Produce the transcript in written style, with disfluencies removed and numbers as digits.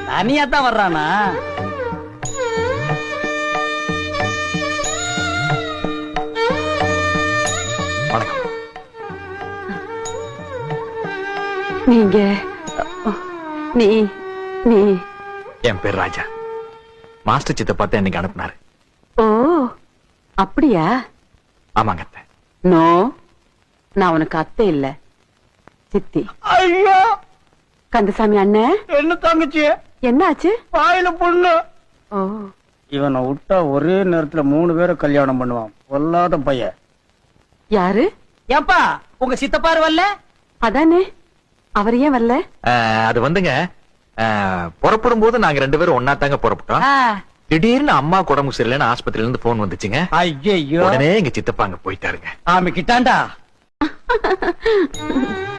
தனியா தான் வர்றானா? வணக்கம். நீங்க நீ நீ என் பேர் ராஜா. மாஸ்டர் சித்த பார்த்து இன்னைக்கு அனுப்புனாரு. ஓ அப்படியா? ஆமாங்க அத்தை. நோ, நான் உனக்கு அத்தை இல்ல, சித்தி. ஐயோ கந்தசாமி அண்ணன். என்ன தங்கச்சி? என்ன ஆச்சு? வாயில புண்ணு. ஓ, இவனை விட்டா ஒரே நேரத்துல 3 பேரை கல்யாணம் பண்ணுவான். பொல்லாத பையன். யாரு? ஏப்பா உங்க சித்தப்பாரு வரல? அதானே, அவர் ஏன் வரல? அது வந்துங்க, புறப்படும் போது நாங்க 2 பேரும் ஒன்னா தாங்க புறப்பட்டோம். திடீர்னு அம்மா உடம்பு சரியில்லைன்னு ஆஸ்பத்திரியில இருந்து போன் வந்துச்சுங்க. ஐயோ உடனே எங்க சித்தப்பா அங்க போயிட்டாருங்க. ஆமா கிட்டாண்டா.